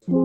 Dözməyəcəm,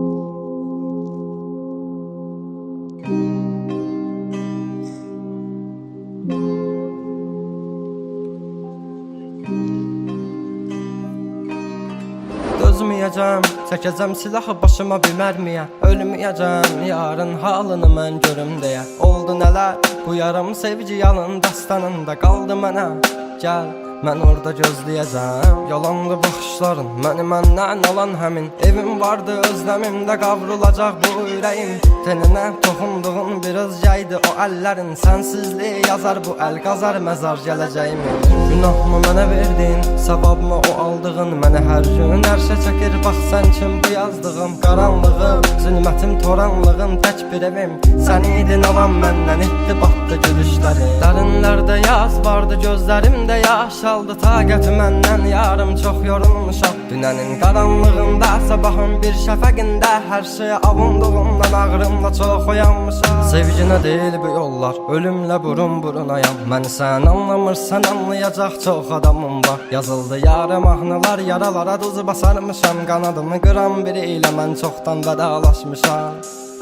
çəkəcəm silahı başıma bir mərmiyə. Ölməyəcəm, yarın halını mən görüm deyə. Oldu nələr, bu yarım sevgi yalın dastanında qaldı mənə. Gəl, mən orada gözləyəcəm. Yalandı baxışların, məni məndən alan həmin. Evim vardı, özləmimdə qavrulacaq bu ürəyim. Teninə toxunduğun bir özgəydi o əllərin. Sənsizliyi yazar bu əl, qazar məzar gələcəyimi. Günahımı mənə verdin, savabımı o aldığın. Məni hər gün ərşə çəkir, bax sən kim bu yazdığım. Qaranlığım, zülmətim, toranlığım, tək bir evim. Sən idin alan məndən, etdi batdı gülüşləri. Dərinlərdə yaz vardı, gözlərimdə yaş aldı. Taqəti məndən yarım çox yorulmuşam. Dünənin qaranlığında, sabahın bir şəfəqində. Hər şeyə avunduğumdan ağrımla çox oyanmışam. Sevginə deyil bu yollar, ölümlə burun burunayam. Məni sən anlamırsan, anlayacaq çox adamım var. Yazıldı yarım mahnılar, yaralara duz basarmışam. Qanadımı qıran biri ilə mən çoxdan vedalaşmışam.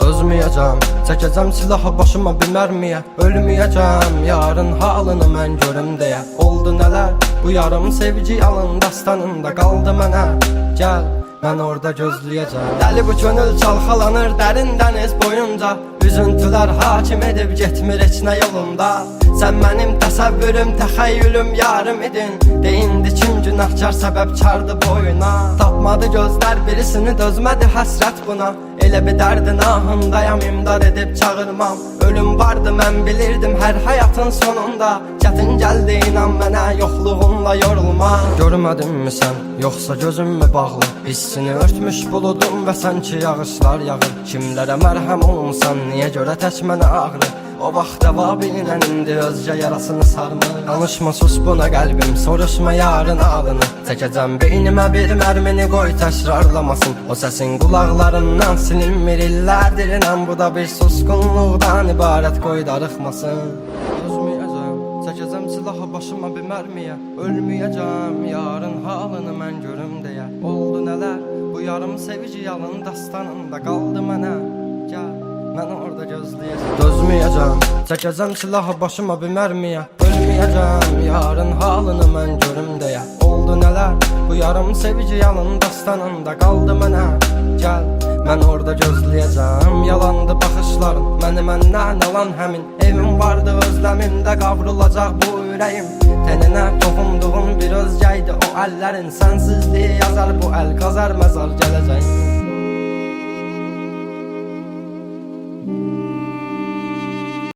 Özməyəcəm, çəkəcəm silahı başıma bir mərmiyə. Ölməyəcəm, yarın halını mən görüm deyə. Oldu nələr, bu yarım sevgi yalın dastanında qaldı mənə. Gəl, mən orada gözləyəcəm. Dəli bu könül çalxalanır dərin dəniz boyunca. Üzüntülər hakim edib getmir heç nə yolunda. Sən mənim təsəvvürüm, təxəyyülüm, yarım idin. Deyindi kim günahkar səbəbkardı boyuna. Tapmadı gözlər birisini, dözmədi həsrət buna. Elə bir dərdin ahındayam, imdad edib çağırmam. Ölüm vardı mən bilirdim hər həyatın sonunda. Çətin gəldi inan mənə, yoxluğunla yorulma. Görmədinmi sən, yoxsa gözüm mü bağlı? Hissini örtmüş buludum və sanki yağışlar yağır. Kimlərə mərhəm olmuşsan, niyə görə tək mənə ağrı? O vaxt cavabinlə indi özcə yarasını sarmır. Danışma sus buna qəlbim, soruşma yarın ağını. Çəkəcəm beynimə bir mərmini, qoy təkrarlamasın. O səsin qulaqlarından silinmir illərdir inan. Bu da bir susqunluqdan ibarət, qoy darıxmasın. Özməyəcəm, çəkəcəm silahı başıma bir mərmiyə. Ölməyəcəm, yarın halını mən görüm deyə. Oldu nələr, bu yarım sevgi yalın dastanında qaldı mənə. Gəl, mən orada gözləyəcəm. Dözməyəcəm, çəkəcəm silahı başıma bir mərmiyə. Ölməyəcəm, yarın halını mən görüm deyə. Oldu nələr, bu yarım sevgi yalın dastanında qaldı mənə. Gəl, mən orada gözləyəcəm. Yalandı baxışların, məni məndən alan həmin. Evim vardı, özləmimdə qavrulacaq bu ürəyim. Teninə toxunduğun bir özgəydi o əllərin. Sənsizliyi yazar bu əl, qazar məzar gələcəyim.